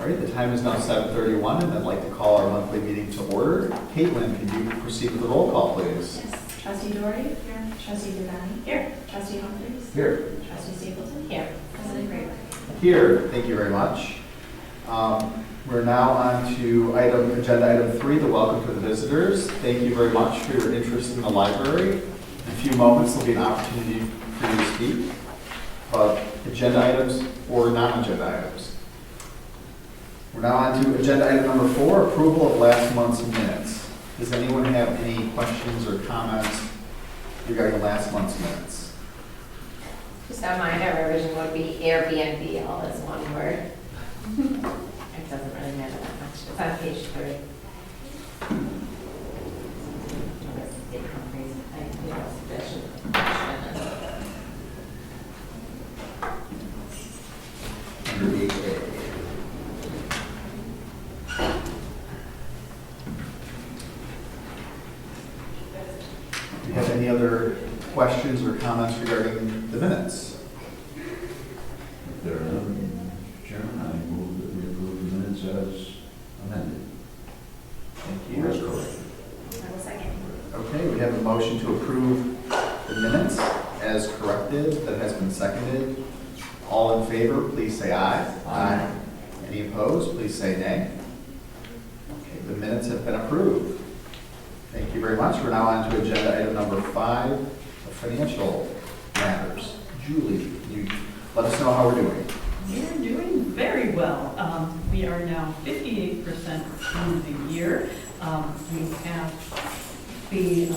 All right, the time is now 7:31, and I'd like to call our monthly meeting to order. Caitlin, can you proceed with the roll call, please? Yes. Trustee Dory? Here. Trustee Devani? Here. Trustee Humphries? Here. Trustee Stapleton? Here. President Graber? Here, thank you very much. We're now on to agenda item 3, the welcome to the visitors. Thank you very much for your interest in the library. In a few moments, there'll be an opportunity for you to speak about agenda items or non-agenda items. We're now on to agenda item number 4, approval of last month's minutes. Does anyone have any questions or comments regarding last month's minutes? Just a minor revision would be Airbnb, all as one word. It doesn't really matter that much. It's on page 3. Under 8A. Do you have any other questions or comments regarding the minutes? If there are none, Mr. Chairman, I move that we approve the minutes as amended. Thank you. That's correct. I will second. Okay, we have a motion to approve the minutes as corrected that has been seconded. All in favor, please say aye. Aye. Any opposed, please say nay. Okay, the minutes have been approved. Thank you very much. We're now on to agenda item number 5, the financial matters. Julie, can you let us know how we're doing? We're doing very well. We are now 58% through the year. We have the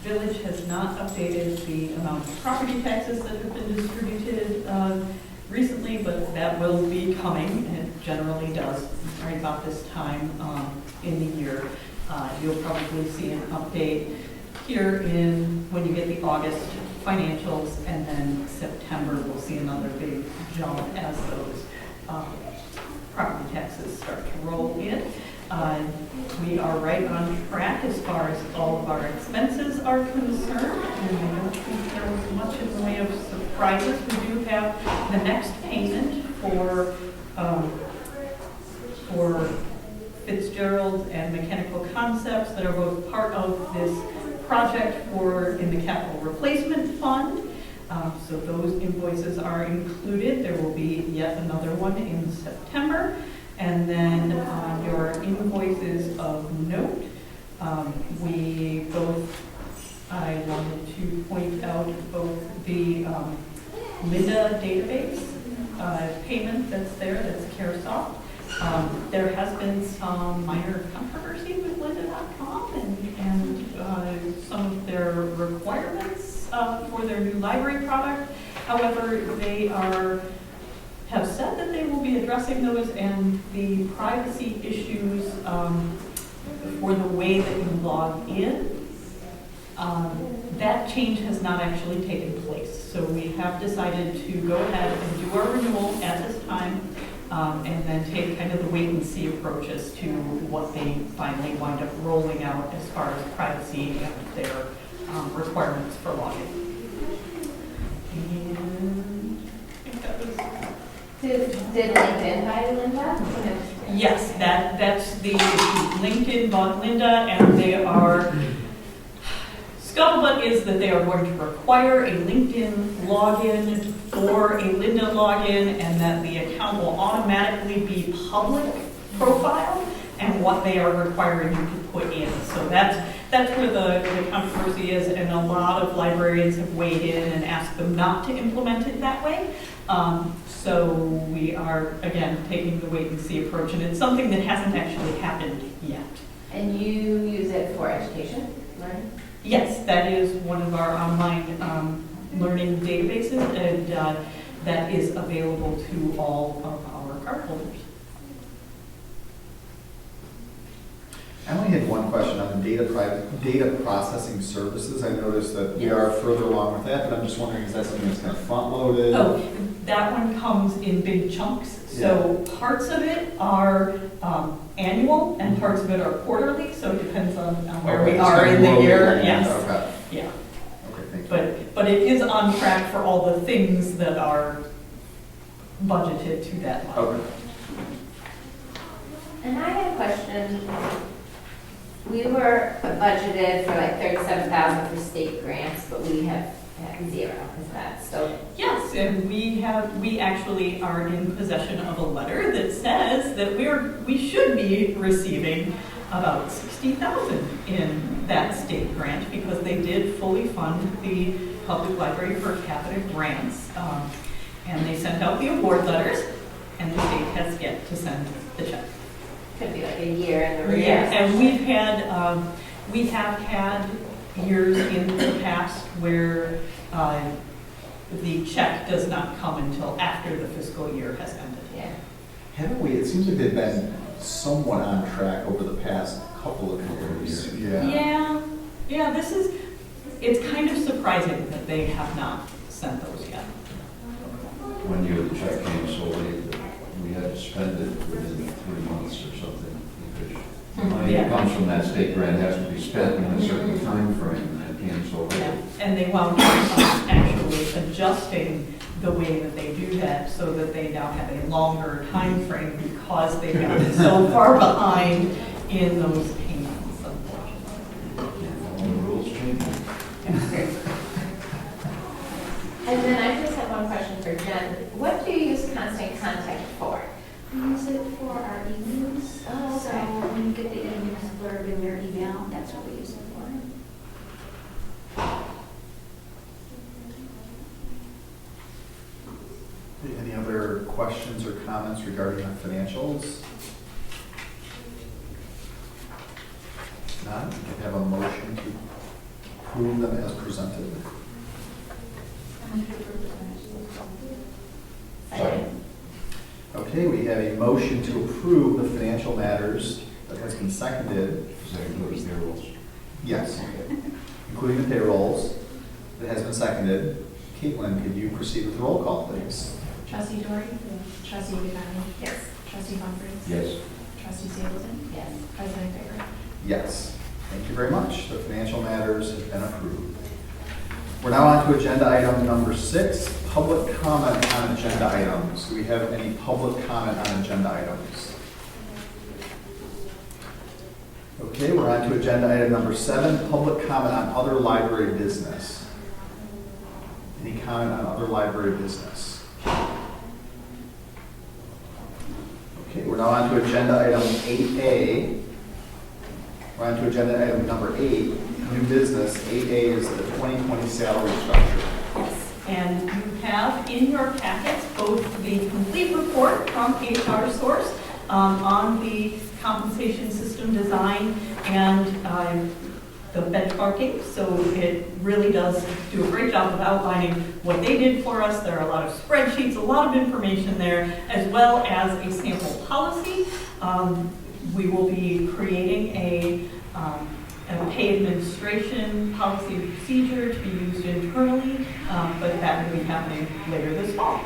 village has not updated the amount of property taxes that have been distributed recently, but that will be coming, and it generally does right about this time in the year. You'll probably see an update here when you get the August financials, and then September we'll see another big jump as those property taxes start to roll in. We are right on track as far as all of our expenses are concerned, and I don't think there was much in the way of surprises. We do have the next payment for Fitzgerald and Mechanical Concepts that are both part of this project in the capital replacement fund. So those invoices are included. There will be yet another one in September. And then your invoices of note, I wanted to point out both the Linda database payment that's there, that's CareSoft. There has been some minor controversy with lynda.com and some of their requirements for their new library product. However, they have said that they will be addressing those, and the privacy issues for the way that you log in, that change has not actually taken place. So we have decided to go ahead and do our renewal at this time, and then take kind of the wait and see approach as to what they finally wind up rolling out as far as privacy and their requirements for login. And I think that was... Did LinkedIn buy Linda? Yes, that's the issue. LinkedIn bought Linda, and they are, scuttlebutt is that they are going to require a LinkedIn login or a Linda login, and that the account will automatically be public profile, and what they are requiring you to put in. So that's where the controversy is, and a lot of librarians have weighed in and asked them not to implement it that way. So we are, again, taking the wait and see approach, and it's something that hasn't actually happened yet. And you use it for education, learning? Yes, that is one of our online learning databases, and that is available to all of our cardholders. I only had one question on the data processing services. I noticed that we are further along with that, but I'm just wondering, is that something that's kind of front-loaded? Oh, that one comes in big chunks. So parts of it are annual and parts of it are quarterly, so it depends on where we are in the year. Yes. Okay. Yeah. Okay, thank you. But it is on track for all the things that are budgeted to that line. Okay. question. We were budgeted for like 37,000 for state grants, but we have zero. Is that still? Yes, and we actually are in possession of a letter that says that we should be receiving about 60,000 in that state grant because they did fully fund the public library per capita grants. And they sent out the award letters, and the state has yet to send the check. Could be like a year in the rear. Yeah, and we have had years in the past where the check does not come until after the fiscal year has ended. Yeah. Haven't we, it seems like they've been somewhat on track over the past couple of years. Yeah, it's kind of surprising that they have not sent those yet. One year the check came so late that we had to spend it within 3 months or something, because money that comes from that state grant has to be spent in a certain time frame, and it came so late. Yeah, and they wound up actually adjusting the way that they do that so that they now have a longer time frame because they've gotten so far behind in those payments, unfortunately. All the rules change. And then I just have one question for Jen. What do you use constant contact for? We use it for our emails. Oh, okay. So when you get the news blurb in your email, that's what we use it for. Any other questions or comments regarding the financials? If not, we can have a motion to approve them as presented. Second. Okay, we have a motion to approve the financial matters that has been seconded. Does that include payrolls? Yes, including the payrolls that has been seconded. Caitlin, could you proceed with the roll call, please? Trustee Dory? Trustee Vignani? Yes. Trustee Humphries? Yes. Trustee Stapleton? Yes. President Baker? Yes. Thank you very much. The financial matters have been approved. We're now on to agenda item number 6, public comment on agenda items. Do we have any public comment on agenda items? Okay, we're on to agenda item number 7, public comment on other library business. Any comment on other library business? Okay, we're now on to agenda item 8A. We're on to agenda item number 8, new business. 8A is the 2020 salary structure. Yes, and you have in your packets both the complete report from HR Source on the compensation system design and the benchmarking. So it really does do a great job of outlining what they did for us. There are a lot of spreadsheets, a lot of information there, as well as a sample policy. We will be creating a pay administration policy and procedure to be used internally, but that will be happening later this fall.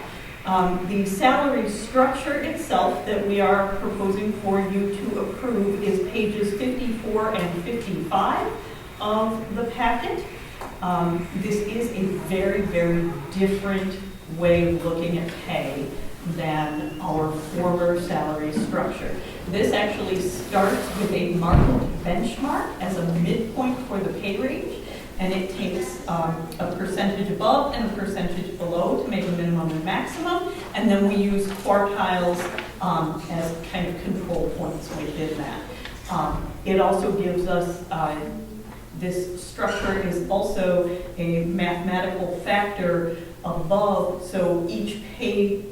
The salary structure itself that we are proposing for you to approve is pages 54 and 55 of the packet. This is a very, very different way of looking at pay than our former salary structure. This actually starts with a market benchmark as a midpoint for the pay range, and it takes a percentage above and a percentage below to make a minimum and maximum, and then we use quartiles as kind of control points within that. It also gives us, this structure is also a mathematical factor above, so each pay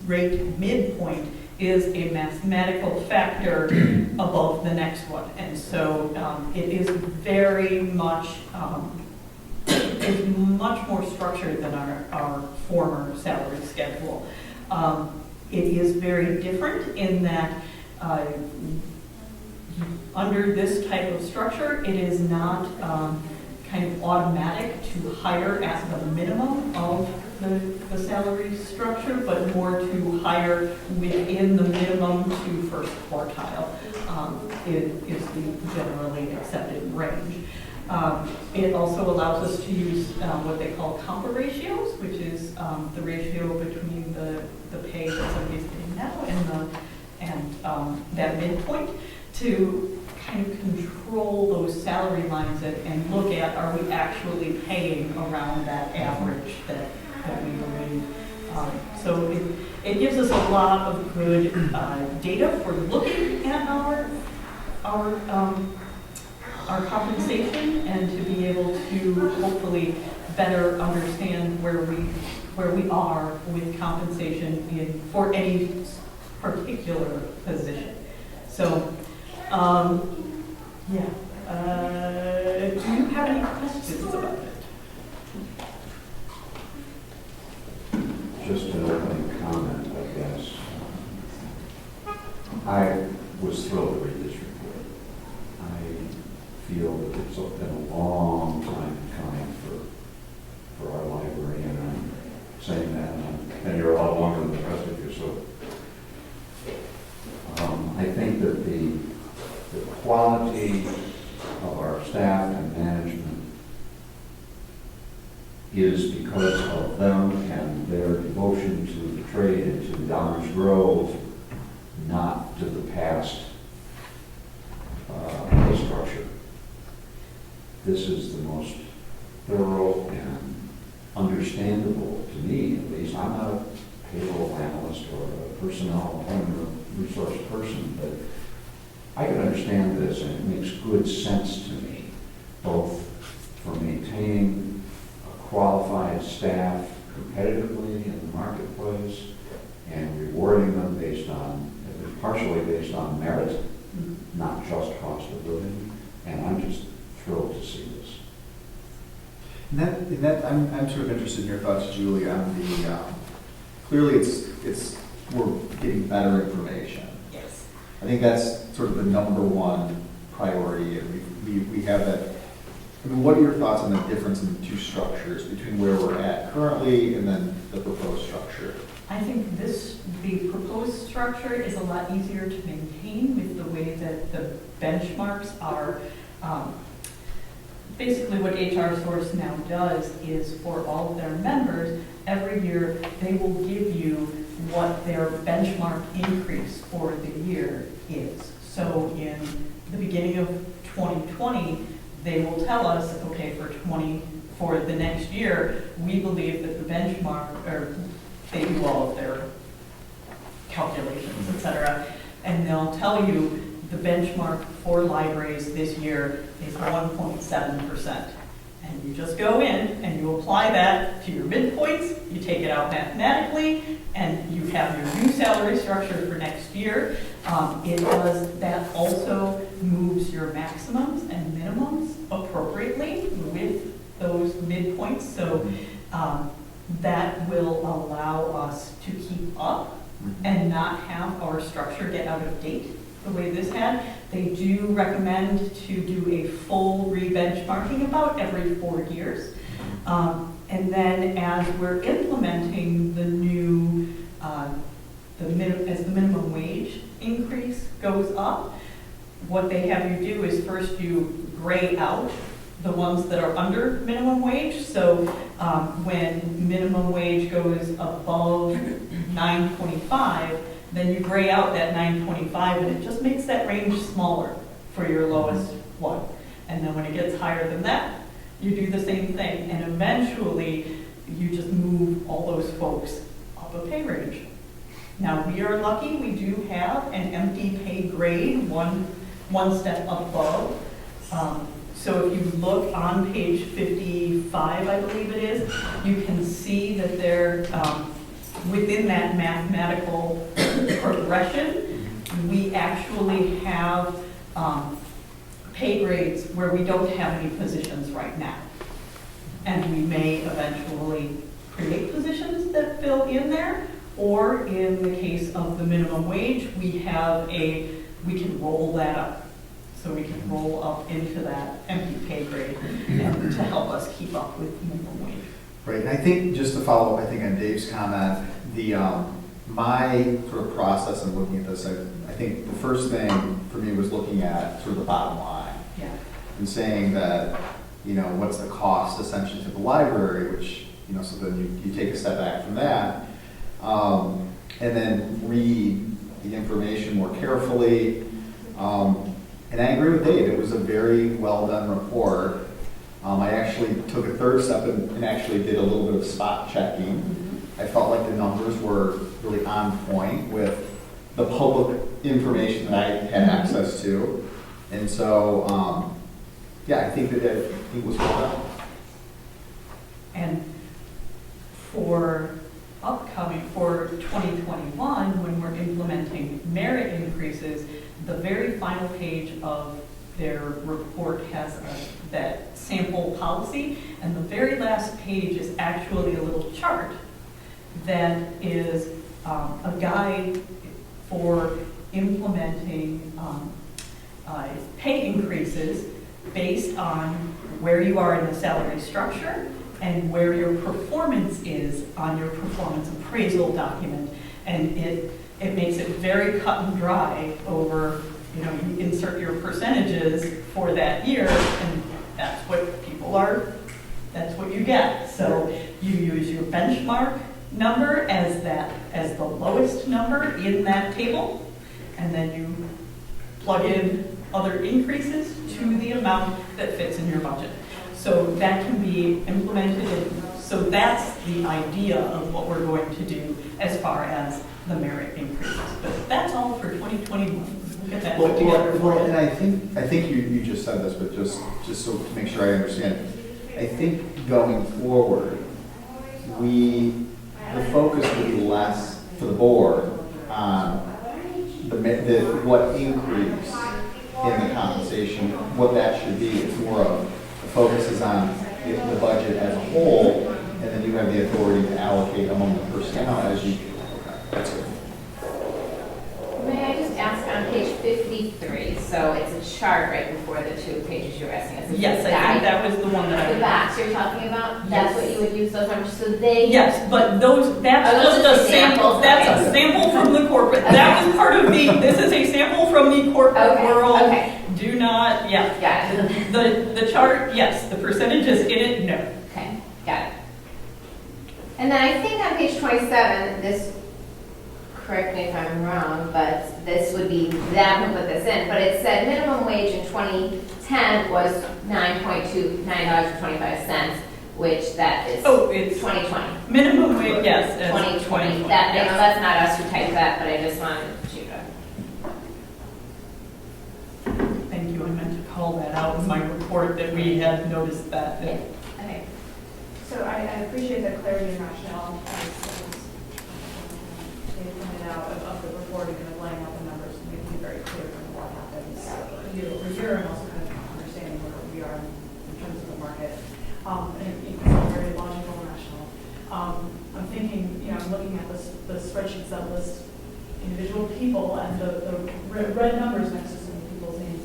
rate midpoint is a mathematical factor above the next one. And so it is very much, is much more structured than our former salary schedule. It is very different in that under this type of structure, it is not kind of automatic to hire at the minimum of the salary structure, but more to hire within the minimum to first quartile is the generally accepted range. It also allows us to use what they call compa ratios, which is the ratio between the pay that somebody's getting now and that midpoint, to kind of control those salary lines and look at, are we actually paying around that average that we believe? So it gives us a lot of good data for looking at our compensation and to be able to hopefully better understand where we are with compensation for any particular position. So, yeah. Do you have any questions about it? Just an opening comment, I guess. I was thrilled to read this report. I feel that it's been a long time coming for our library, and I'm saying that, and I've been here a lot longer than the rest of you, so I think that the quality of our staff and management is because of them and their devotion to the trade and to Downers Grove, not to the past pay structure. This is the most thorough and understandable to me, at least. I'm not a payroll analyst or a personnel human resource person, but I can understand this, and it makes good sense to me, both for maintaining a qualified staff competitively in the marketplace and rewarding them based on, at least partially based on merit, not just cost of living. And I'm just thrilled to see this. I'm sort of interested in your thoughts, Julie, on the, clearly we're getting better information. Yes. I think that's sort of the number one priority, and we have that. I mean, what are your thoughts on the difference in the two structures between where we're at currently and then the proposed structure? I think the proposed structure is a lot easier to maintain with the way that the benchmarks are. Basically what HR Source now does is for all of their members, every year they will give you what their benchmark increase for the year is. So in the beginning of 2020, they will tell us, okay, for the next year, we believe that the benchmark, or they do all of their calculations, et cetera, and they'll tell you the benchmark for libraries this year is 1.7%. And you just go in and you apply that to your midpoints, you take it out mathematically, and you have your new salary structure for next year. That also moves your maximums and minimums appropriately with those midpoints. So that will allow us to keep up and not have our structure get out of date the way this had. They do recommend to do a full re-benchmarking about every 4 years. And then as we're implementing the new, as the minimum wage increase goes up, what they have you do is first you gray out the ones that are under minimum wage. So when minimum wage goes above $9.25, then you gray out that $9.25, and it just makes that range smaller for your lowest one. And then when it gets higher than that, you do the same thing, and eventually you just move all those folks up a pay range. Now, we are lucky, we do have an empty pay grade, one step above. So if you look on page 55, I believe it is, you can see that they're within that mathematical progression. We actually have pay grades where we don't have any positions right now. And we may eventually create positions that fill in there, or in the case of the minimum wage, we can roll that up. So we can roll up into that empty pay grade and to help us keep up with minimum wage. Right, and I think, just to follow up, I think on Dave's comment, my sort of process in looking at this, I think the first thing for me was looking at sort of the bottom line. Yeah. And saying that, what's the cost essentially to the library, which, so then you take a step back from that, and then read the information more carefully. And I agree with Dave, it was a very well-done report. I actually took a third step and actually did a little bit of spot checking. I felt like the numbers were really on point with the public information that I had access to. And so, yeah, I think that it was well done. And for upcoming, for 2021, when we're implementing merit increases, the very final page of their report has that sample policy, and the very last page is actually a little chart that is a guide for implementing pay increases based on where you are in the salary structure and where your performance is on your performance appraisal document. And it makes it very cut and dry over, you know, you insert your percentages for that year, and that's what people are, that's what you get. So you use your benchmark number as the lowest number in that table, and then you plug in other increases to the amount that fits in your budget. So that can be implemented, so that's the idea of what we're going to do as far as the merit increases. But that's all for 2021. We'll get that put together for And you. I think you just said this, but just so to make sure I understand, I think going forward, the focus will be less for the board on what increase in the compensation, what that should be. It's more of the focus is on the budget as a whole, and then you have the authority to allocate among the personnel as you. Okay, that's good. May I just ask on page 53, so it's a chart right before the two pages you're asking us. Yes, I think that was the one that I. The backs you're talking about, that's what you would use those numbers, so they. Yes, but that's Oh, those just are a sample, examples, that's okay. a sample from the corporate. That was part of this is a sample from the corporate Okay, world. okay. Do not, yeah. Got it. The chart, yes, the percentages in it, no. Okay, got it. And then I think on page 27, this, correct me if I'm wrong, but this would be, that would put this in, but it said minimum wage in 2010 was $9.25, which that is Oh, it's 2020. minimum wage, yes. it's 2020. That, you know, yes. that's not us who typed that, but I just wanted you to. Thank you, I meant to call that out in my report that we had noticed that. Okay. So I appreciate the clarity and rationale as they pointed out of the report and kind of laying out the numbers and making it very clear kind of what happens year over year, and also kind of understanding where we are in terms of the market. And it's all very logical and rational. I'm thinking, you know, I'm looking at the spreadsheets that list individual people and the red numbers next to some of people's names.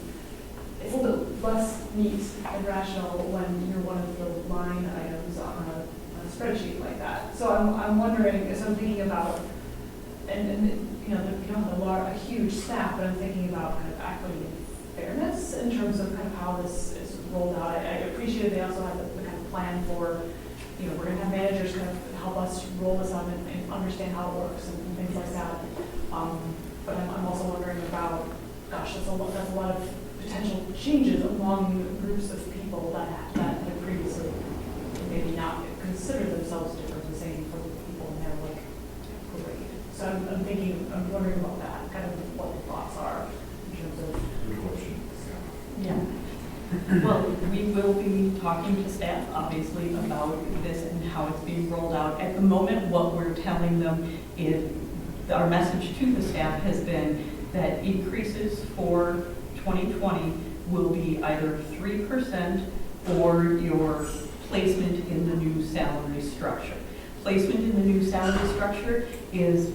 It's a little bit less neat and rational when you're one of the line items on a spreadsheet like that. So I'm wondering, as I'm thinking about, and you know, you don't have a huge staff, but I'm thinking about kind of equity and fairness in terms of kind of how this is rolled out. I appreciate they also have the kind of plan for, you know, we're going to have managers kind of help us roll this out and understand how it works and things like that. But I'm also wondering about, gosh, that's a lot of potential changes among groups of people that had previously maybe not considered themselves different, the same for people in their like grade. So I'm wondering about that, kind of what the thoughts are in terms of. Good question. Yeah. Well, we will be talking to staff, obviously, about this and how it's being rolled out. At the moment, what we're telling them is, our message to the staff has been that increases for 2020 will be either 3% or your placement in the new salary structure. Placement in the new salary structure is,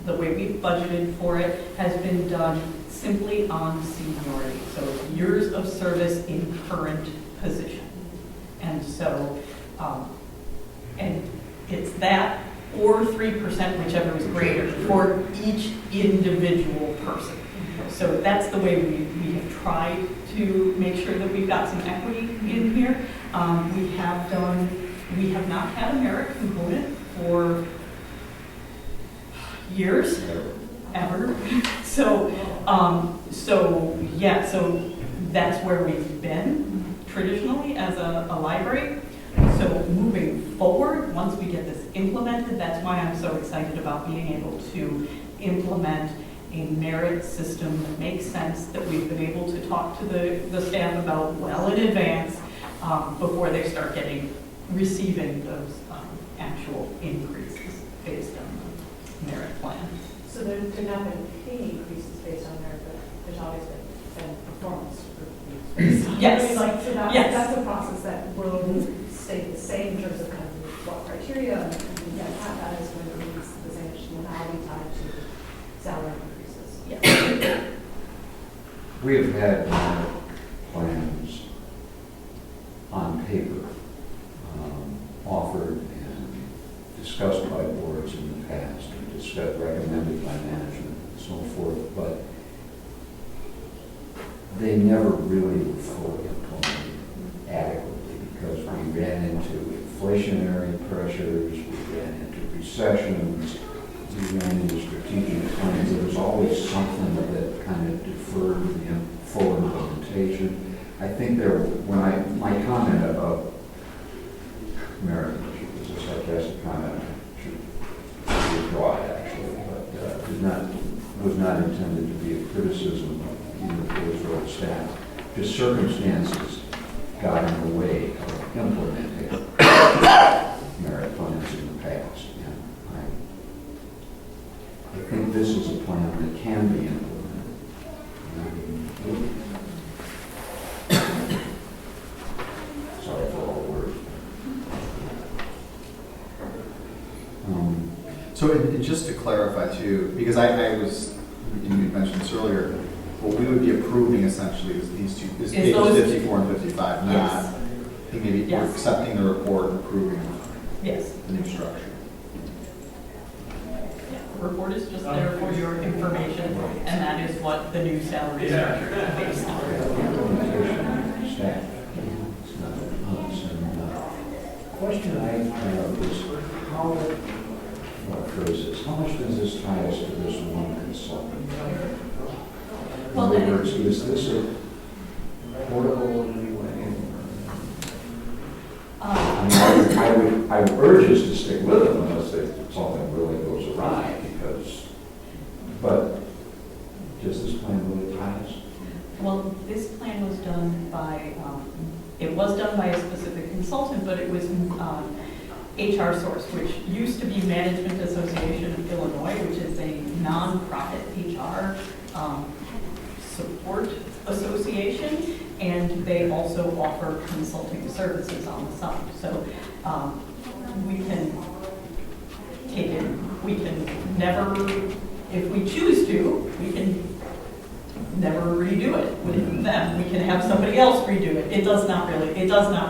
the way we've budgeted for it, has been done simply on seniority. So it's years of service in current position. And so, and it's that or 3%, whichever is greater, for each individual person. So that's the way we have tried to make sure that we've got some equity in here. We have not had a merit component for years, ever. So So that's where we've been traditionally as a library. So moving forward, once we get this implemented, that's why I'm so excited about being able to implement a merit system that makes sense, that we've been able to talk to the staff about well in advance before they start receiving those actual increases based on the merit plan. So there have been pay increases based on merit, but there's always been performance reviews based on. Yes. I mean, like, so Yes. that's a process that will stay the same in terms of kind of what criteria and that is going to be the same, just will now be tied to salary increases. Yes. We have had plans on paper offered and discussed by boards in the past, and discussed, recommended by management and so forth, but they never really were fully implemented adequately because we ran into inflationary pressures, we ran into recessions, we ran into strategic plans. There was always something that kind of deferred the full implementation. I think my comment about merit was a sarcastic comment, I should withdraw it actually, but was not intended to be a criticism of either boards or staff. Just circumstances got in the way of implementing merit plans in the past. And I think this is a plan that can be implemented. Sorry for all the words. So and just to clarify too, because I was, you mentioned this earlier, what we would be approving essentially is these two, is pages those- 54 and 55, not, Yes. I think maybe we're Yes. accepting the report and approving Yes. the new structure. Yeah, the report is just there for your information, and that is what the new salary structure is based on. Implementation staff. It's not us. And question I have is how, phrase this, how much does this tie us to this one consultant? In Well, other words, is this a portable in any way? I would urge us to stick with them unless something really goes awry, but does this plan really tie us? Well, this plan was done by, a specific consultant, but it was HR Source, which used to be Management Association of Illinois, which is a nonprofit HR support association, and they also offer consulting services on the side. So we can take it, we can never, if we choose to, we can never redo it with them. We can have somebody else redo it. It does not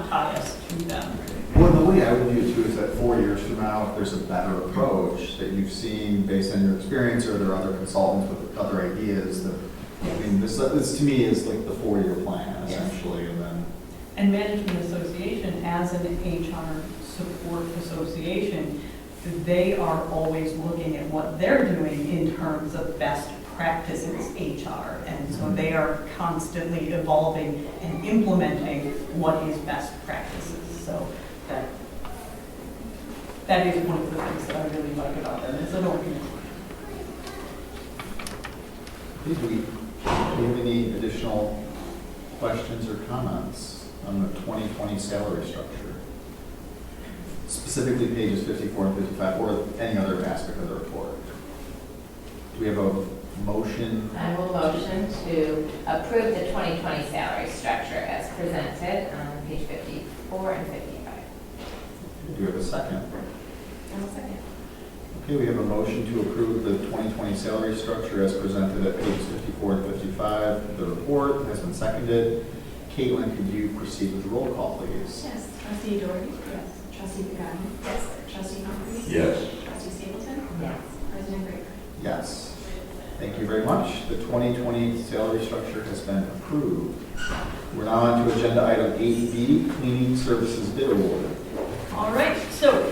tie us to them. Well, the way I would view it too is that 4 years from now, if there's a better approach that you've seen based on your experience, or there are other consultants with other ideas, that, I mean, this to me is like the 4-year plan essentially, and then. And Management Association, as an HR support association, they are always looking at what they're doing in terms of best practices HR. And so they are constantly evolving and implementing what is best practices. So that is one of the things that I really like about them as an organization. Do we have any additional questions or comments on the 2020 salary structure? Specifically pages 54 and 55, or any other aspect of the report? Do we have a motion? I will motion to approve the 2020 salary structure as presented on page 54 and 55. Do we have a second? I'll second. Okay, we have a motion to approve the 2020 salary structure as presented at pages 54 and 55. The report has been seconded. Caitlin, could you proceed with the roll call, please? Yes. Trustee Doherty? Yes. Trustee Pagani? Yes. Trustee Humphries? Yes. Trustee Stapleton? Yes. President Graver? Yes. Thank you very much. The 2020 salary structure has been approved. We're now on to agenda item 8B, cleaning services bid award. All right, so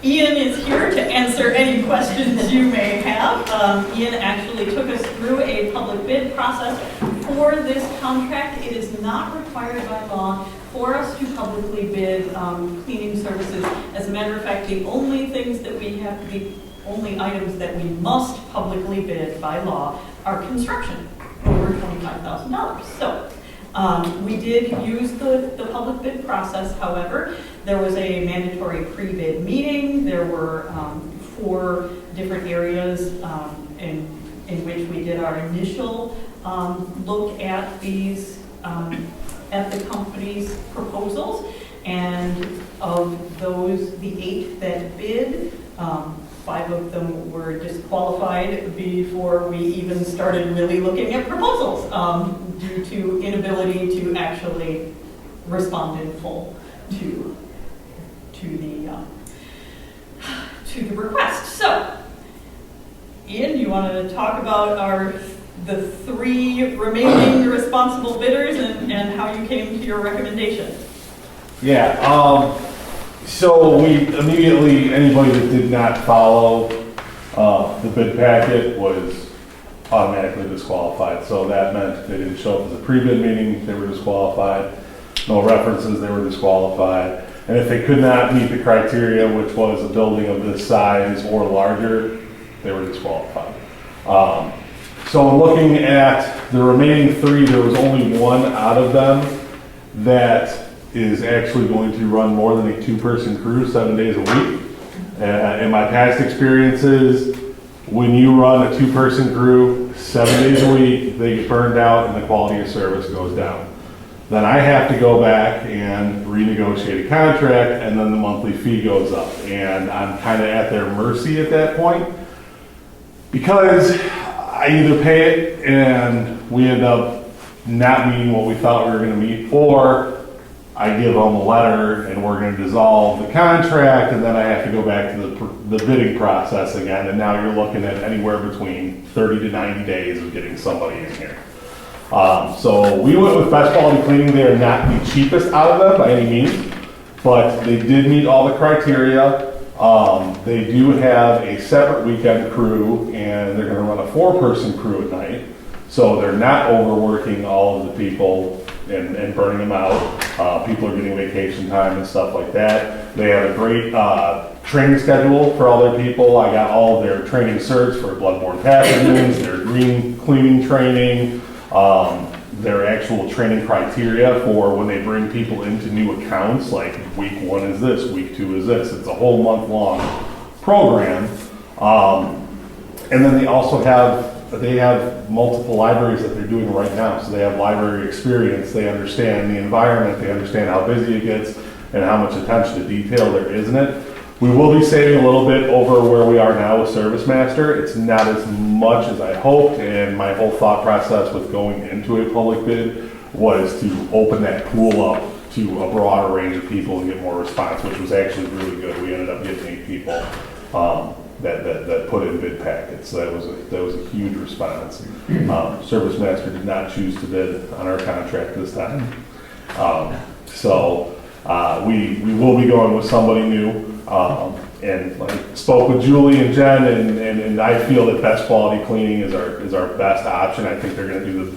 Ian is here to answer any questions you may have. Ian actually took us through a public bid process for this contract. It is not required by law for us to publicly bid cleaning services. As a matter of fact, the only things that we have, the only items that we must publicly bid by law are construction, over $25,000. So we did use the public bid process. However, there was a mandatory pre-bid meeting. There were 4 different areas in which we did our initial look at these, at the company's proposals. And of those, the 8 that bid, 5 of them were disqualified before we even started really looking at proposals due to inability to actually respond in full to the request. So, Ian, you want to talk about the 3 remaining responsible bidders and how you came to your recommendation? Yeah, so we immediately, anybody that did not follow the bid packet was automatically disqualified. So that meant they didn't show up at the pre-bid meeting, they were disqualified. No references, they were disqualified. And if they could not meet the criteria, which was a building of this size or larger, they were disqualified. So looking at the remaining 3, there was only 1 out of them that is actually going to run more than a 2-person crew 7 days a week. In my past experiences, when you run a 2-person crew 7 days a week, they get burned out and the quality of service goes down. Then I have to go back and renegotiate a contract, and then the monthly fee goes up. And I'm kind of at their mercy at that point, because I either pay it and we end up not meeting what we thought we were going to meet, or I give them a letter and we're going to dissolve the contract, and then I have to go back to the bidding process again. And now you're looking at anywhere between 30 to 90 days of getting somebody in here. So we went with Best Quality Cleaning. They are not the cheapest out of them by any means, but they did meet all the criteria. They do have a separate weekend crew, and they're going to run a 4-person crew at night. So they're not overworking all of the people and burning them out. People are getting vacation time and stuff like that. They have a great training schedule for all their people. I got all of their training certs for bloodborne pathogens, their green cleaning training, their actual training criteria for when they bring people into new accounts, like week 1 is this, week 2 is this. It's a whole month-long program. And then they also have multiple libraries that they're doing right now. So they have library experience. They understand the environment. They understand how busy it gets and how much attention to detail there is in it. We will be saving a little bit over where we are now with Service Master. It's not as much as I hoped, and my whole thought process with going into a public bid was to open that pool up to a broader range of people and get more response, which was actually really good. We ended up getting 8 people that put in bid packets. So that was a huge response. Service Master did not choose to bid on our contract this time. So we will be going with somebody new. And I spoke with Julie and Jen, and I feel that Best Quality Cleaning is our best option. I think they're going to do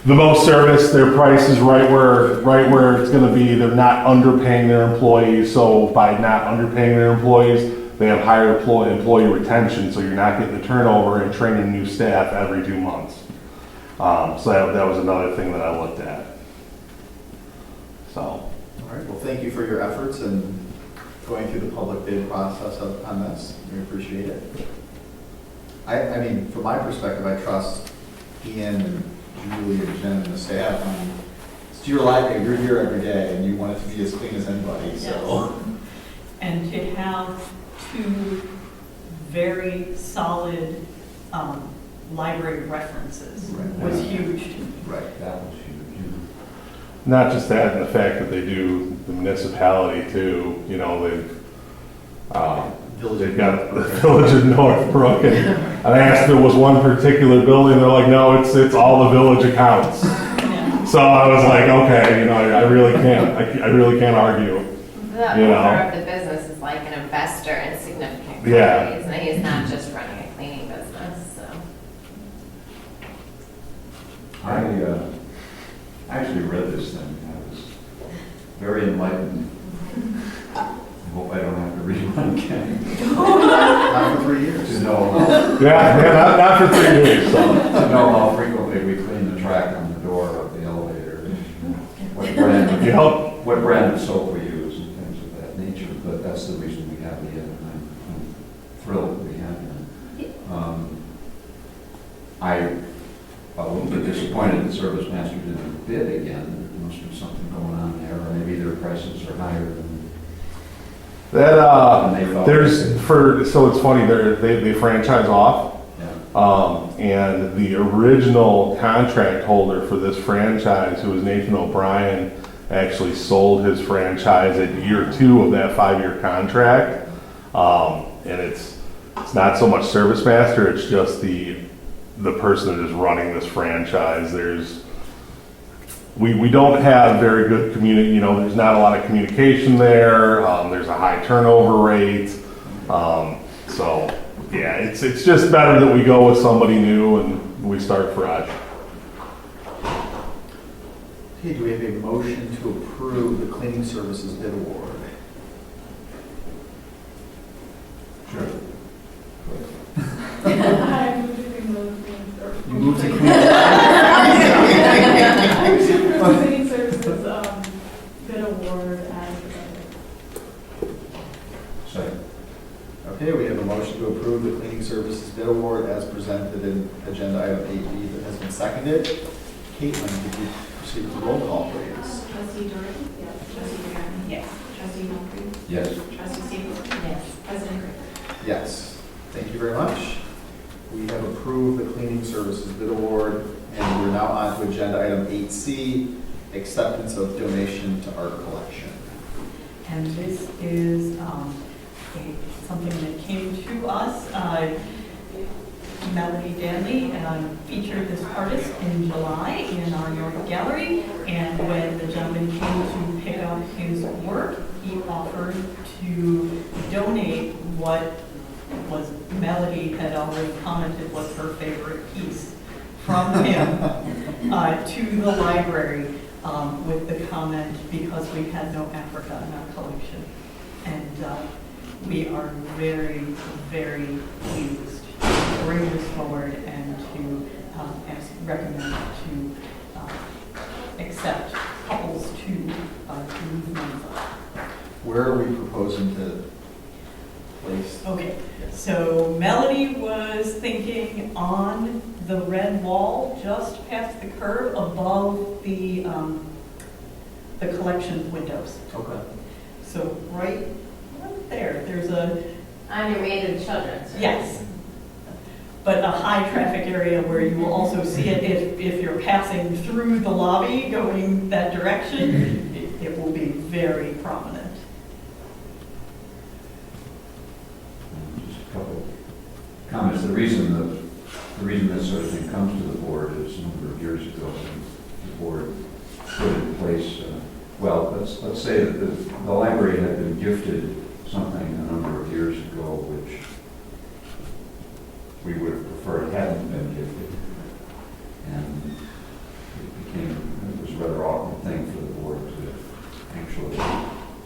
the most service. Their price is right where it's going to be. They're not underpaying their employees, so by not underpaying their employees, they have higher employee retention. So you're not getting the turnover and training new staff every 2 months. So that was another thing that I looked at. So. All right, well, thank you for your efforts and going through the public bid process on this. We appreciate it. I mean, from my perspective, I trust Ian and Julie and Jen and the staff. It's your library, you're here every day, and you want it to be as clean as anybody, so. Yes. And to have 2 very solid library references was huge to me. Right. That was huge. Not just that, and the fact that they do the municipality too. You know, they've got the village of Northbrook, and I asked if there was one particular building. They're like, no, it's all the village accounts. Yeah. So I was like, okay, you know, I really can't argue. The owner of the business is like an investor in significant Yeah. companies, and he's not just running a cleaning business, so. I actually read this thing. I was very enlightened. I hope I don't have to read one again Not for 3 years. to know, Yeah, not for 3 days, so. to know how frequently we clean the track on the door of the elevator, You help. what brand of soap we use and things of that nature. But that's the reason we have the, I'm thrilled that we have them. I'm a little bit disappointed that Service Master didn't bid again. There must be something going on there, or maybe their prices are higher than That, they thought. so it's funny, they franchise off. Yeah. And the original contract holder for this franchise, who was Nathan O'Brien, actually sold his franchise at year 2 of that 5-year contract. And it's not so much Service Master, it's just the person that is running this franchise. We don't have very good there's not a lot of communication there. There's a high turnover rate. So yeah, it's just better that we go with somebody new and we start fresh. Okay, do we have a motion to approve the cleaning services bid award? Sure. I moved to remove cleaning services. You moved to Cleaning services, bid award as presented. Second. Okay, we have a motion to approve the cleaning services bid award as presented in agenda item 8B that has been seconded. Caitlin, could you proceed with the roll call, please? Trustee Jordan? Yes. Trustee McGann? Yes. Trustee Humphries? Yes. Trustee Stapleton? Yes. President Crick? Yes, thank you very much. We have approved the cleaning services bid award, and we're now on to agenda item 8C, acceptance of donation to art collection. And this is something that came to us. Melody Danley featured this artist in July in our North Gallery, and when the gentleman came to pick up his work, he offered to donate what was Melody had already commented was her favorite piece from him to the library with the comment, because we had no Africa in our collection. And we are very, very pleased to bring this forward and to recommend to accept couples to move money. Where are we proposing to place? Okay, so Melody was thinking on the red wall, just past the curb, above the collection windows. Okay. So right there, there's a, On your way to the children's. right? yes, but a high traffic area where you will also see it if you're passing through the lobby going that direction, it will be very prominent. Just a couple comments. The reason this sort of thing comes to the board is a number of years ago, the board put in place, let's say that the library had been gifted something a number of years ago, which we would have preferred hadn't been gifted. And it was a rather awkward thing for the board to actually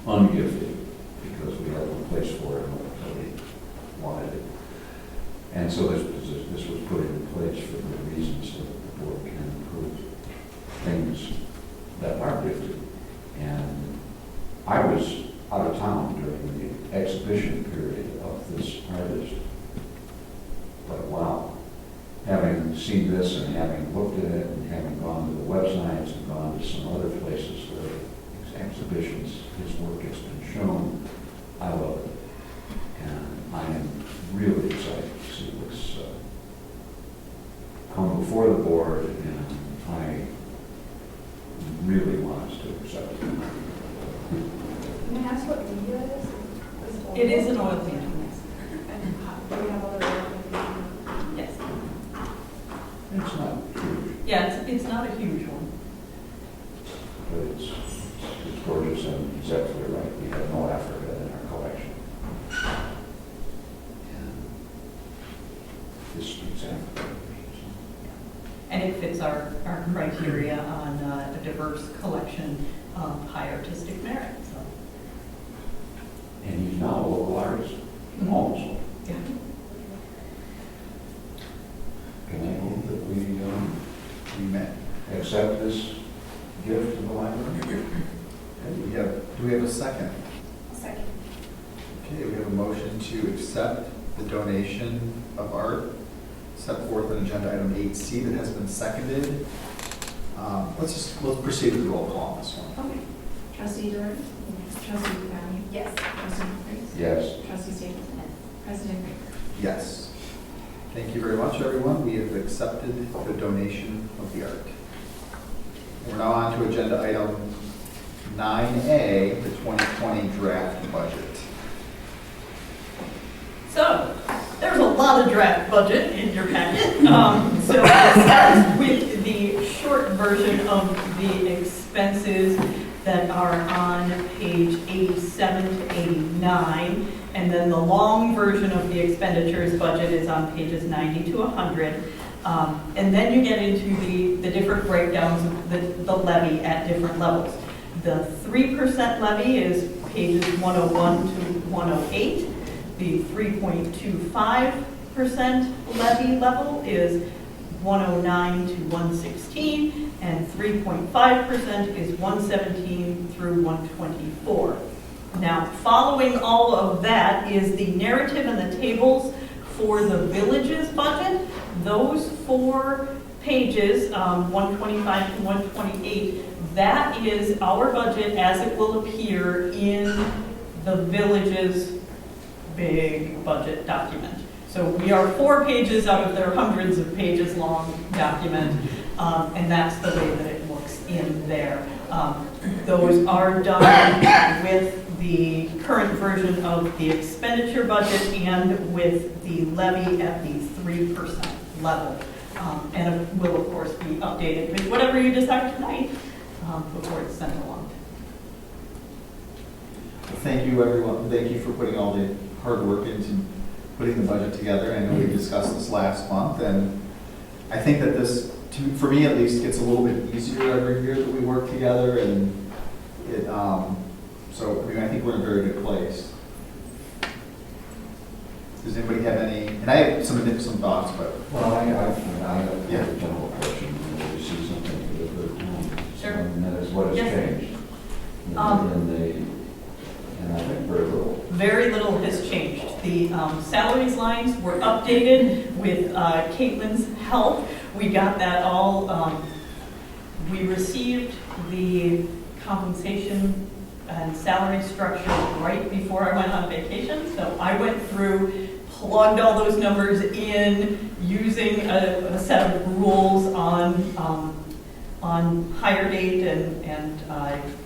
ungift it, because we had no place for it and nobody wanted it. And so this was put in place for good reasons, so that the board can improve things that are gifted. And I was out of town during the exhibition period of this artist. But wow, having seen this and having looked at it and having gone to the websites and gone to some other places where exhibitions, his work has been shown, I love it. And I am really excited to see this come before the board, and I really want us to accept it. Can I ask what media it is? It is an oil painting, And do we have other oil paintings? yes. It's not huge, Yeah, it's not a huge one. but it's gorgeous, and he's absolutely right. We have no Africa in our collection. Exactly. And it fits our criteria on a diverse collection of high artistic merit, so. And he's now a local artist also. Yeah. Can I move that we We met. accept this gift to the library? Okay, do we have a second? Second. Okay, we have a motion to accept the donation of art set forth in agenda item 8C that has been seconded. Let's proceed with the roll call on this one. Okay. Trustee Jordan? Yes. Trustee Pagani? Yes. Trustee Humphries? Yes. Trustee Stapleton? President Baker? Yes. Thank you very much, everyone. We have accepted the donation of the art. We're now on to agenda item 9A, the 2020 draft budget. So, there's a lot of draft budget in your packet. So I'll start with the short version of the expenses that are on page 87 to 89. And then the long version of the expenditures budget is on pages 90 to 100. And then you get into the different breakdowns of the levy at different levels. The 3% levy is pages 101 to 108. The 3.25% levy level is 109 to 116, and 3.5% is 117 through 124. Now, following all of that is the narrative and the tables for the village's budget. Those 4 pages, 125 to 128, that is our budget as it will appear in the village's big budget document. So we are 4 pages out of their hundreds of pages long document, and that's the way that it looks in there. Those are done with the current version of the expenditure budget and with the levy at the 3% level. And it will, of course, be updated with whatever you decide tonight before it's sent along. Thank you, everyone. Thank you for putting all the hard work into putting the budget together. I know we discussed this last month, and I think that this, for me at least, gets a little bit easier every year that we work together, and it, so I think we're in a very good place. Does anybody have any, and I have some thoughts, but. Well, I have Yeah. a general question, when we see something for the third time. Sure. And that is what has Yes. changed. And I think very little. Very little has changed. The salaries lines were updated with Caitlin's help. We got that all, we received the compensation and salary structure right before I went on vacation. So I went through, plugged all those numbers in using a set of rules on hire date and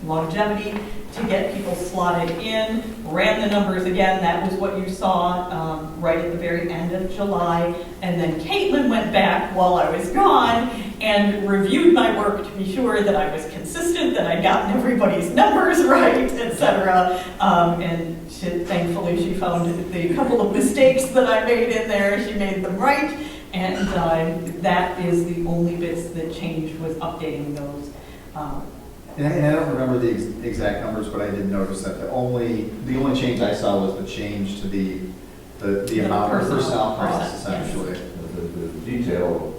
longevity to get people slotted in, ran the numbers again. That was what you saw right at the very end of July. And then Caitlin went back while I was gone and reviewed my work to be sure that I was consistent, that I'd gotten everybody's numbers right, etc. And thankfully she found the couple of mistakes that I made in there, she made them right. And that is the only bits that changed, was updating those. And I don't remember the exact numbers, but I did notice that the only change I saw was the change to the amount of personnel costs, essentially. The detail,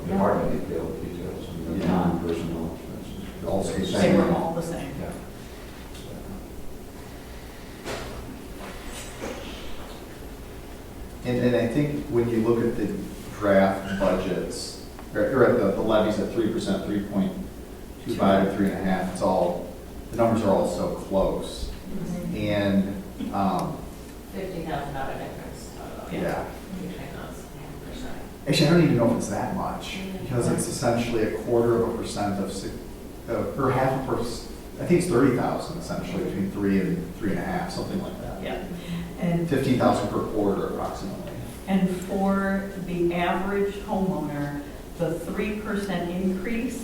department details, and the Yeah. non-personnel expenses. All stay the They same. were all the same. Yeah. And I think when you look at the draft budgets, or at the levies at 3%, 3.25 to 3.5, it's all, the numbers are all so close. And, $50,000 difference. yeah. Between those percent. Actually, I don't even know if it's that much, because it's essentially 1/4% or 0.5%. I think it's 30,000 essentially, between 3 and 3.5, something like that. Yeah. And 15,000 per quarter approximately. And for the average homeowner, the 3% increase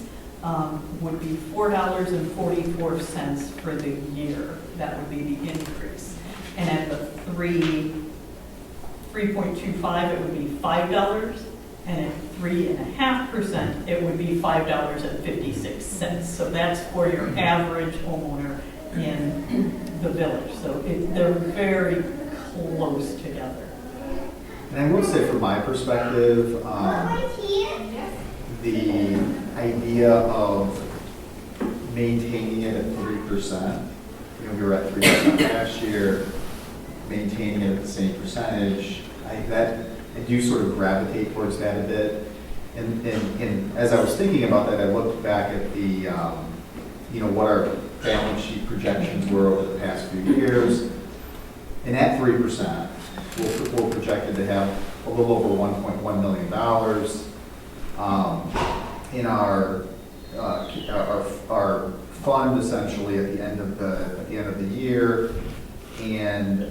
would be $4.44 for the year. That would be the increase. And at the 3.25, it would be $5 And at 3.5%, it would be $5.56. So that's for your average homeowner in the village. So they're very close together. And I will say from my perspective, the idea of maintaining it at 3%, you know, we were at 3% last year, maintaining it at the same percentage, I do sort of gravitate towards that a bit. And as I was thinking about that, I looked back at the, you know, what our balance sheet projections were over the past few years. And at 3%, we're projected to have a little over $1.1 million in our fund essentially at the end of the year, and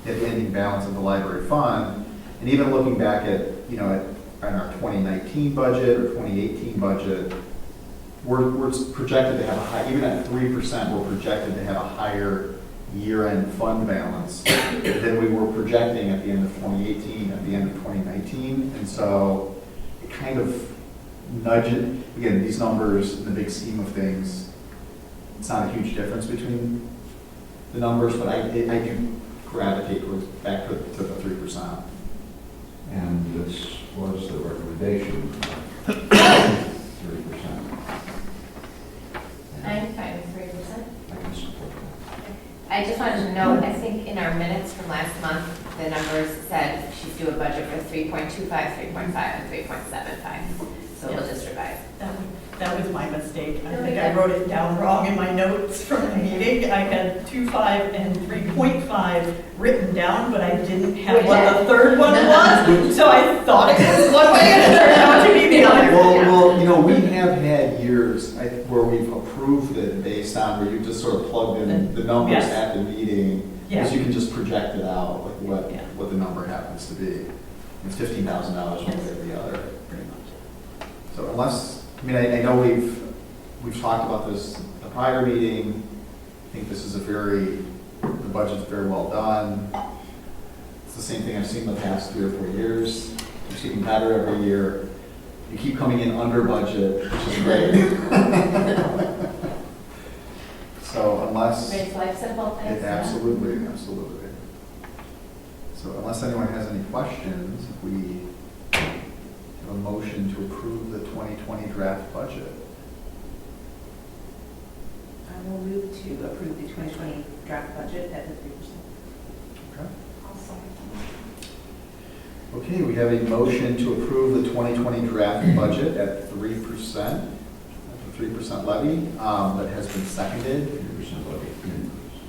at the ending balance of the library fund. And even looking back at, you know, at our 2019 budget or 2018 budget, we're projected to have a high, even at 3%, we're projected to have a higher year-end fund balance than we were projecting at the end of 2018, at the end of 2019. And so it kind of nudges, again, these numbers in the big scheme of things, it's not a huge difference between the numbers, but I do gravitate towards back to the 3%. And this was the recommendation, 3%. I'm fine with 3%. I can support that. I just wanted to note, I think in our minutes from last month, the numbers said she's due a budget for 3.25, 3.5, and 3.75. So we'll just revise. That was my mistake. I think I wrote it down wrong in my notes from the meeting. I had 2.5 and 3.5 written down, but I didn't have what the third one was. So I thought it was one way and it turned out to be the other. Well, you know, we have had years where we've approved it based on where you just sort of plugged in the numbers Yes. at the meeting, Yeah. because you can just project it out, like Yeah. what the number happens to be. It's $15,000 one way or the other. Pretty much. So unless, I mean, I know we've talked about this in the prior meeting. I think this is the budget's very well done. It's the same thing I've seen the past 3 or 4 years. It's getting better every year. You keep coming in under budget, which is great. So unless, Makes life simple, thanks. absolutely. So unless anyone has any questions, we have a motion to approve the 2020 draft budget. I will move to approve the 2020 draft budget at the 3%. Okay. I'll second that. Okay, we have a motion to approve the 2020 draft budget at 3%, the 3% levy, that has been seconded. 3% levy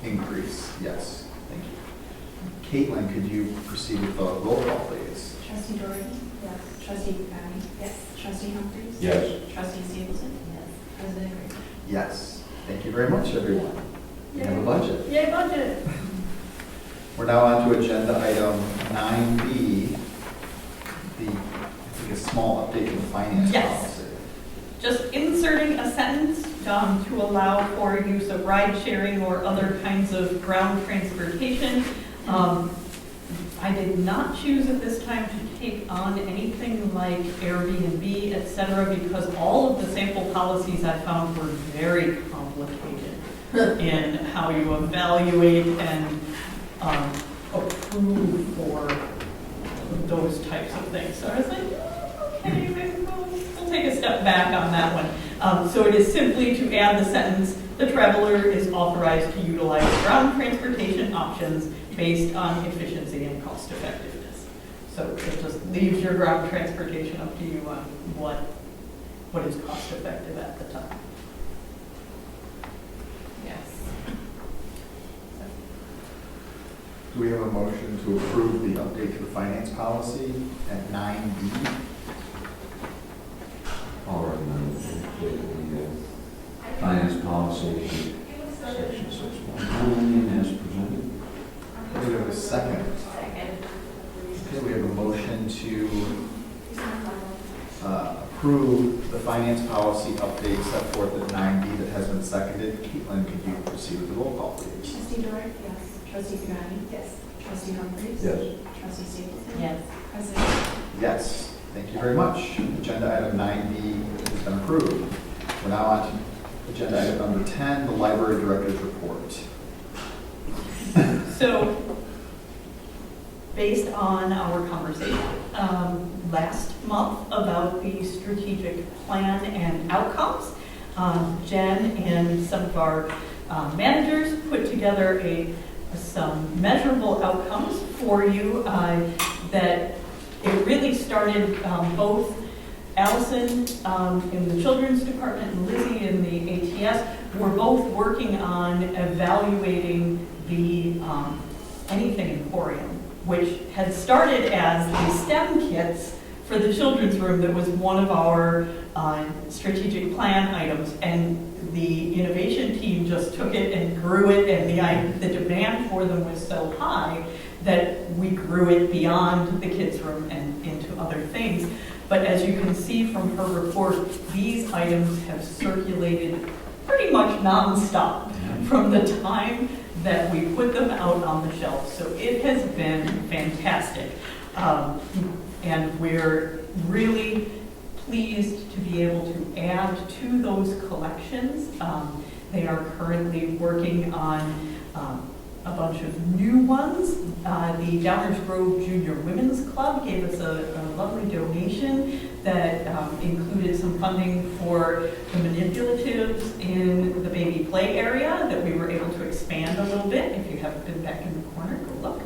Increase, yes, thank you. Caitlin, could you proceed with the roll call, please? Trustee Doherty? Yes. Trustee Bowden? Yes. Trustee Humphries? Yes. Trustee Stapleton? Yes. President Green? Yes, thank you very much, everyone. We have a budget. Yay, budget. We're now on to agenda item 9B, I think a small update to the finance Yes. policy. Just inserting a sentence to allow for use of ride sharing or other kinds of ground transportation. I did not choose at this time to take on anything like Airbnb, et cetera, because all of the sample policies I found were very complicated in how you evaluate and approve for those types of things. So I was like, okay, maybe we'll take a step back on that one. So it is simply to add the sentence, the traveler is authorized to utilize ground transportation options based on efficiency and cost effectiveness. So it just leaves your ground transportation up to you on what is cost effective at the time. Yes. Do we have a motion to approve the update to the finance policy at 9B? I'll recommend the finance policy, section 6.9 as presented. Do we have a second? Second. Okay, we have a motion to approve the finance policy update set forth at 9B that has been seconded. Caitlin, could you proceed with the roll call, please? Trustee Doherty? Yes. Trustee Bowden? Yes. Trustee Humphries? Yes. Trustee Stapleton? Yes. President Yes, thank you very much. Agenda item 9B has been approved. We're now on to agenda item number 10, the library director's report. So, based on our conversation last month about the strategic plan and outcomes, Jen and some of our managers put together some measurable outcomes for you that it really started both Allison in the children's department and Lizzie in the ATS were both working on evaluating the Anything Emporium, which had started as the STEM kits for the children's room that was one of our strategic plan items, and the innovation team just took it and grew it, and the demand for them was so high that we grew it beyond the kids' room and into other things. But as you can see from her report, these items have circulated pretty much nonstop from the time that we put them out on the shelf. So it has been fantastic. And we're really pleased to be able to add to those collections. They are currently working on a bunch of new ones. The Downers Grove Junior Women's Club gave us a lovely donation that included some funding for the manipulatives in the baby play area that we were able to expand a little bit. If you haven't been back in the corner, go look.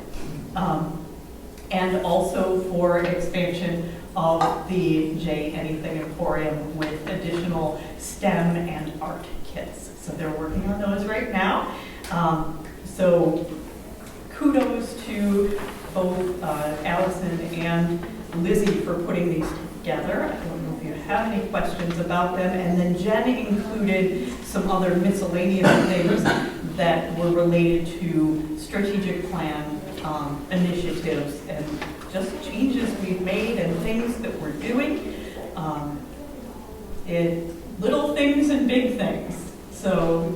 And also for expansion of the J Anything Emporium with additional STEM and art kits. So they're working on those right now. So kudos to both Allison and Lizzie for putting these together. I don't know if you have any questions about them. And then Jen included some other miscellaneous things that were related to strategic plan initiatives and just changes we've made and things that we're doing. Little things and big things. So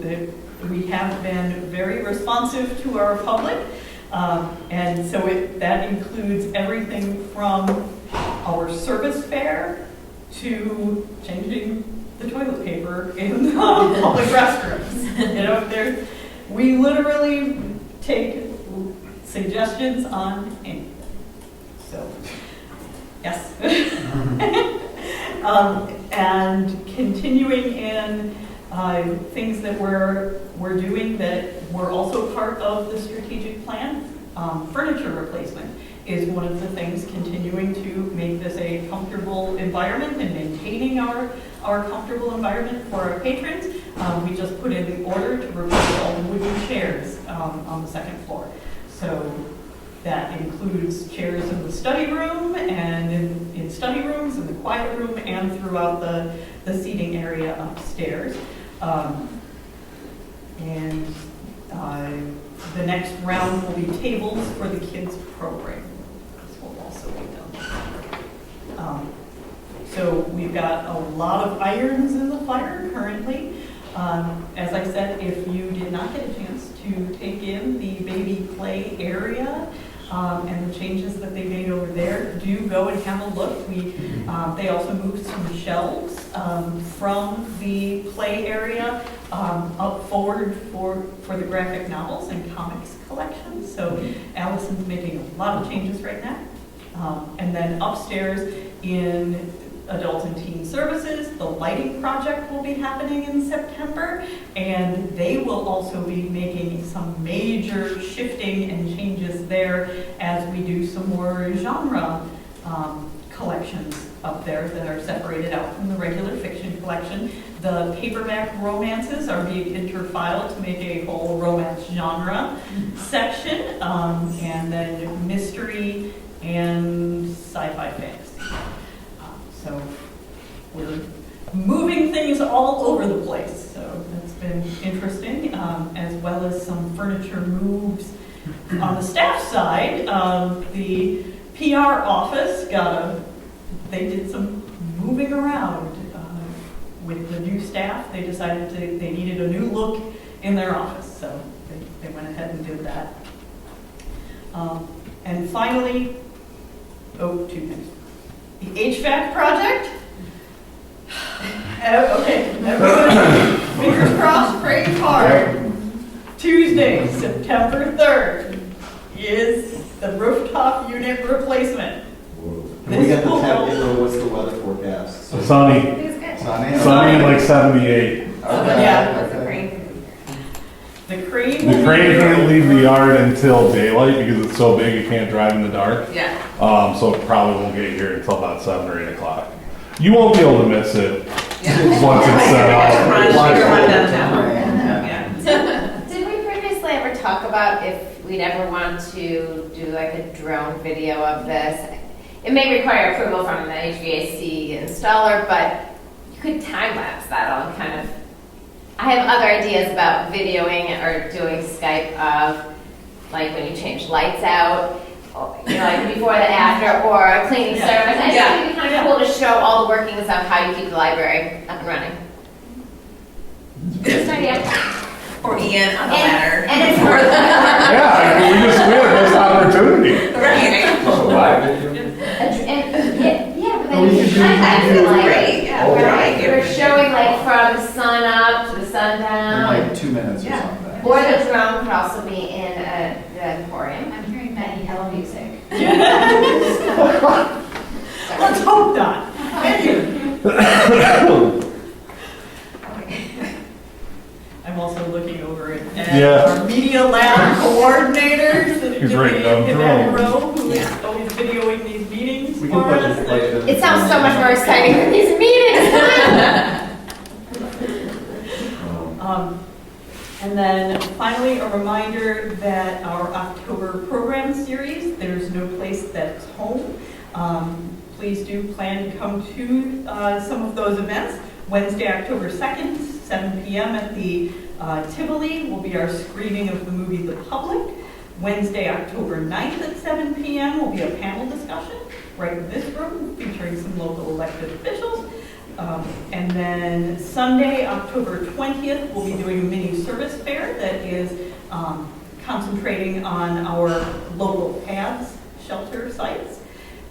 we have been very responsive to our public, and so that includes everything from our service fare to changing the toilet paper in public restrooms. You know, we literally take suggestions on anything. So, yes. And continuing in things that we're doing that were also part of the strategic plan. Furniture replacement is one of the things, continuing to make this a comfortable environment and maintaining our comfortable environment for our patrons. We just put in the order to replace all the wooden chairs on the second floor. So that includes chairs in the study room and in study rooms, in the quiet room, and throughout the seating area upstairs. The next round will be tables for the kids program. This will also be done. So we've got a lot of irons in the fire currently. As I said, if you did not get a chance to take in the baby play area and the changes that they made over there, do go and have a look. They also moved some shelves from the play area up forward for the graphic novels and comics collection. So Allison's making a lot of changes right now. And then upstairs in Adult and Teen Services, the lighting project will be happening in September, and they will also be making some major shifting and changes there as we do some more genre collections up there that are separated out from the regular fiction collection. The paperback romances are being interfiled to make a whole romance genre section, and then mystery and sci-fi fantasy. So we're moving things all over the place. So that's been interesting, as well as some furniture moves on the staff side. The PR office they did some moving around with the new staff. They decided they needed a new look in their office, so they went ahead and did that. And finally, two things. The HVAC project? Okay, everybody, fingers crossed, pray hard. Tuesday, September 3rd is the rooftop unit replacement. Can we get the what's the weather forecast? So Sunny, It was good. sunny? sunny and like 78. Yeah. Okay. The crane. The crane can't leave the yard until daylight because it's so big it can't drive in the dark. Yeah. So it probably won't get here until about 7 or 8 o'clock. You won't be able to miss it once it's set up. Did we previously ever talk about if we'd ever want to do like a drone video of this? It may require approval from the HVAC installer, but you could time lapse that on kind of. I have other ideas about videoing or doing Skype of like when you change lights out, or, you know, like before the after, or a cleaning service. I think it'd be kind of cool to show all the workings of how you keep the library up and running. Just an idea. Or Ian on the ladder. And it's for Yeah, we had a missed opportunity. Right. So live video? Yeah, but Oh, we then you could do- kind of feel like, Right, yeah. right? Right. We're showing like from the sun up to the sun In down. like 2 minutes or Yeah. something. Or the drone could also be in the emporium. I'm hearing Betty Hill music. Let's hope not. Thank you. I'm also looking over at Yeah. our media lab coordinators. He's writing down Rowe, drones. who is always videoing these meetings We for can put us. it. It sounds so much more exciting than these meetings. And then finally, a reminder that our October program series, There's No Place That's Home. Please do plan to come to some of those events. Wednesday, October 2nd, 7 p.m. at the Tivoli will be our screening of the movie The Public. Wednesday, October 9th at 7 p.m. will be a panel discussion right in this room featuring some local elected officials. And then Sunday, October 20th, we'll be doing a mini service fair that is concentrating on our local paths, shelter sites.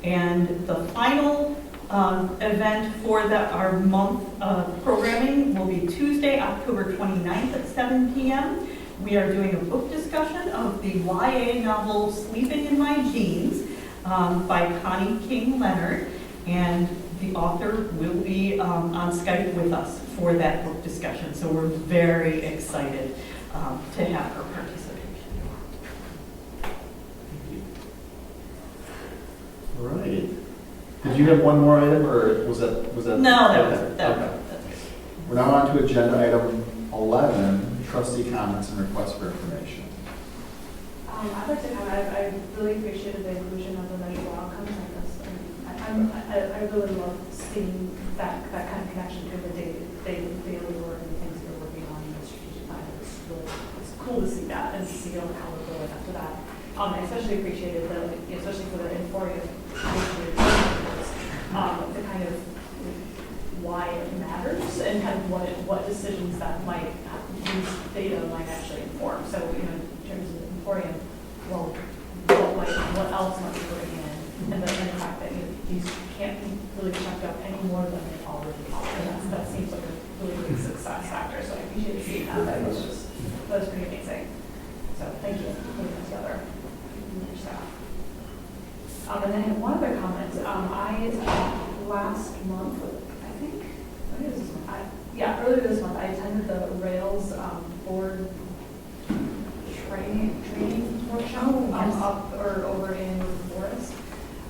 And the final event for our month of programming will be Tuesday, October 29th at 7 p.m. We are doing a book discussion of the YA novel Sleeping in My Jeans by Connie King Leonard. And the author will be on Skype with us for that book discussion. So we're very excited to have her participation. All right. Did you have one more item, or was that? No, that okay. was that. Okay. We're now on to agenda item 11, trustee comments and requests for information. I'd like to comment, I really appreciated the inclusion of the measurable outcomes like this. I really love seeing that kind of connection to the daily work and the things that we're working on in the strategic plan. It's cool to see that and to see how we're going up to that. I especially appreciated especially for the Emporium, the kind of why it matters and kind of what decisions that might use data might actually inform. So, in terms of the Emporium, well, what else might we bring in? And the fact that these can't be really checked up any more than they already are. And that seems like a really big success factor. So I appreciate seeing that. That was pretty amazing. So thank you for putting that together. Your staff. And then I have one other comment. Last month, I think, when is this month? Earlier this month, I attended the Rails board training workshop over in Forest.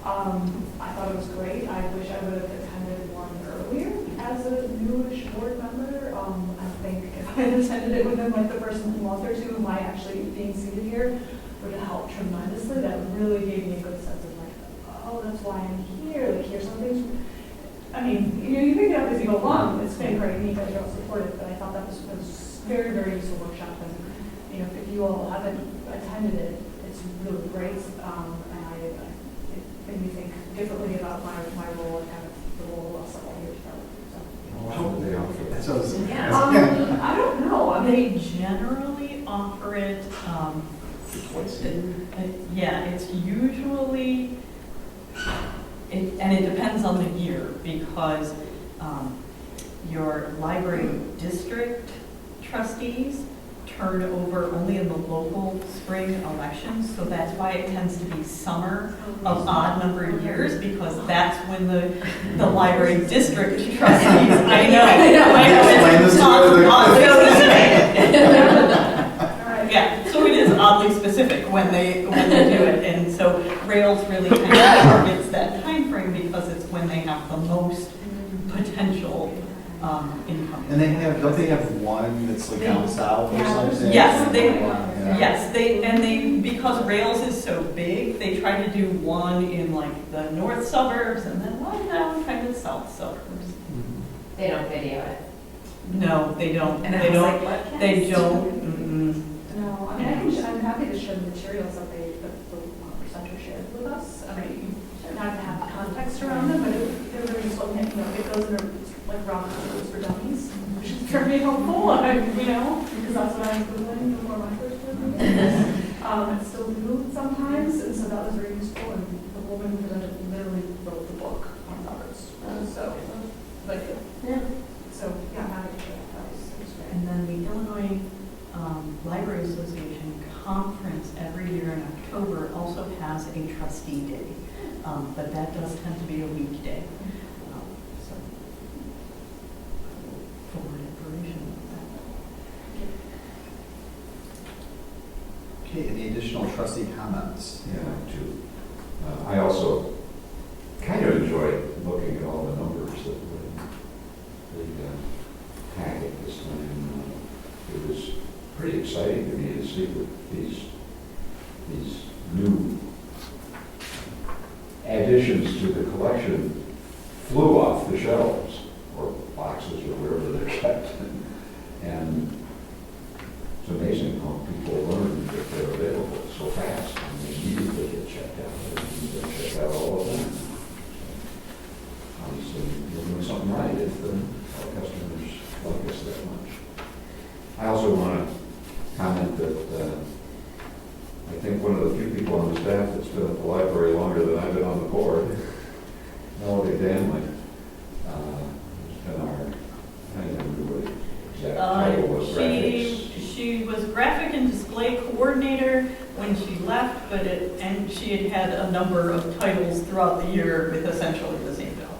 I thought it was great. I wish I would have attended one earlier as a newish board member. I think if I had attended it within like the first month or two of my actually being seated here would have helped tremendously. That really gave me a good sense of like, oh, that's why I'm here. Like, here's some things. I mean, you pick it up as you go along. It's been great. You guys are all supportive, but I thought that was very, very useful workshop. And if you all haven't attended it, it's really great. And it made me think differently about my role and kind of the role of several years ago. I don't know. They generally offer it. Yeah, it's usually and it depends on the year, because your library district trustees turn over only in the local spring elections, so that's why it tends to be summer of odd numbered years, because that's when the library district trustees, I know, it's yeah, so it is oddly specific when they do it, and so Rails really kind of targets that time frame because it's when they have the most potential income. And don't they have one that's like down south or something? Yes, Yeah. yes, because Rails is so big, they try to do one in like the north suburbs and then one down kind of south suburbs. They don't video it. No, they don't. And They it's don't. like webcast? They don't. No, I mean, I'm happy to share the materials that the center shared with us. I mean, you not to have context around them, but they're just looking at, it goes in like rock tools for dummies, which is very helpful, because that's what I was doing before my first business. I still do sometimes, and so that was very useful, and the woman who literally wrote the book on numbers. So, like, Yeah. so, yeah, I'm happy to share that. That was great. And then the Illinois Library Association conference every year in October also has a trustee day, but that does tend to be a weekday. So, forward information on Okay, any additional trustee comments? Yeah, too. I also kind of enjoyed looking at all the numbers that were in the packet this time. It was pretty exciting to me to see that these new additions to the collection flew off the shelves, or boxes, or wherever they're kept. And it's amazing how people learn that they're available so fast, and they immediately get checked out. They check out all of them. Obviously, you're doing something right if our customers like us that much. I also want to comment that I think one of the few people on the staff that's been at the library longer than I've been on the board, Melody Danley, has been our, I don't remember what the exact title was. She was graphic and display coordinator when she left, and she had a number of titles throughout the year with essentially the same job.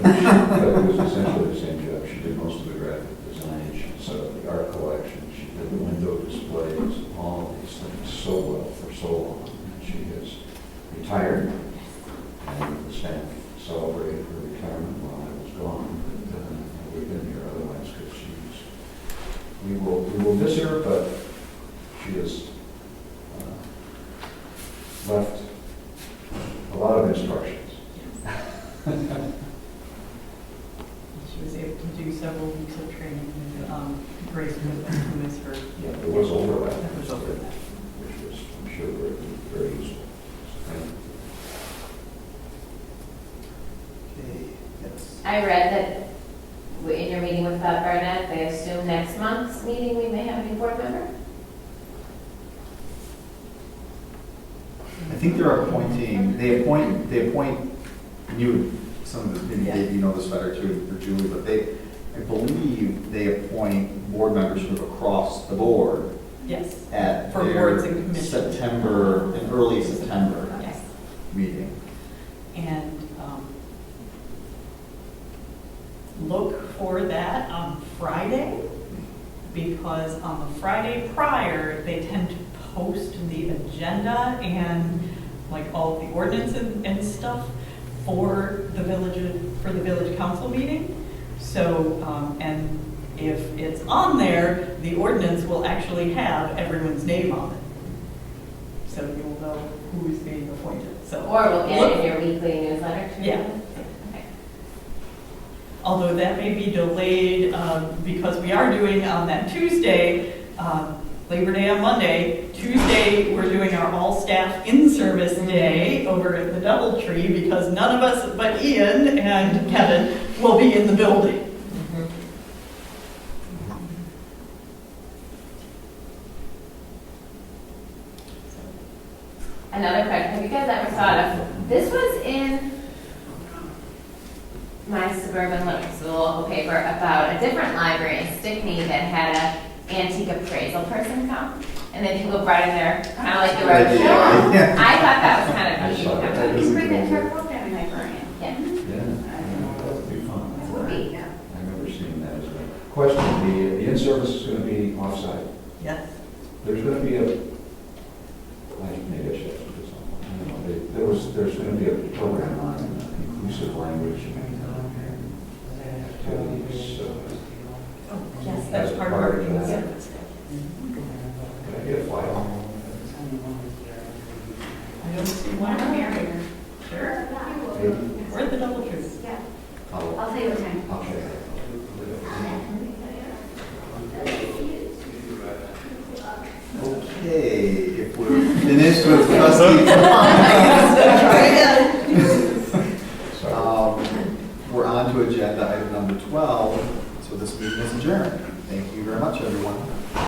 But it was essentially the same job. She did most of the graphic design. She set up the art collection. She did the window displays, all of these things so well for so long. And she has retired, and the staff celebrated her retirement while I was gone. But we've been here otherwise because we will miss her, but she has left a lot of instructions. She was able to do several weeks of training with Grace Goodwin, who is her. Yeah, there was overlap. There was overlap. Which was, I'm sure, very useful. So thank you. Okay, yes. I read that in your meeting with Burnett, they assume next month's meeting we may have a new board member? I think they're appointing, they appoint you, some of the, maybe Yeah. Dave, you know this better too, or Julie, but I believe they appoint board members sort of across the board Yes. at For their boards and commissions. September, in early September Yes. meeting. And look for that on Friday, because on the Friday prior, they tend to post the agenda and like all of the ordinance and stuff for the village council meeting. So, and if it's on there, the ordinance will actually have everyone's name on it. So you'll know who's being appointed. So Or we'll get it in your weekly newsletter too? Yeah. Okay. although that may be delayed because we are doing on that Tuesday, Labor Day on Monday. Tuesday, we're doing our all-staff in-service day over at the Doubletree because none of us but Ian and Kevin will be in the building. Another question, have you guys ever thought of, this was in Urban Limits, the local paper, about a different library in Stickney that had a antique appraisal person come. And then people brought in their, kind of like the road show. Yeah. I thought that was kind of I saw that. neat. You can bring that to our program librarian. Yeah. Yeah, that would be fun. It would be, yeah. I remember seeing that as well. Question, the in-service is going to be off-site. Yes. There's going to be maybe I should ask you this. I don't know. There's going to be a program on inclusive language and activities. Oh, yes, that's part of our in-service. Can I get a file? I don't see one here. Sure. We're the double truth. I'll I'll tell you what time. I'll check it. Okay, if we're finished with trustee we're on to agenda item number 12, so this meeting is adjourned. Thank you very much, everyone.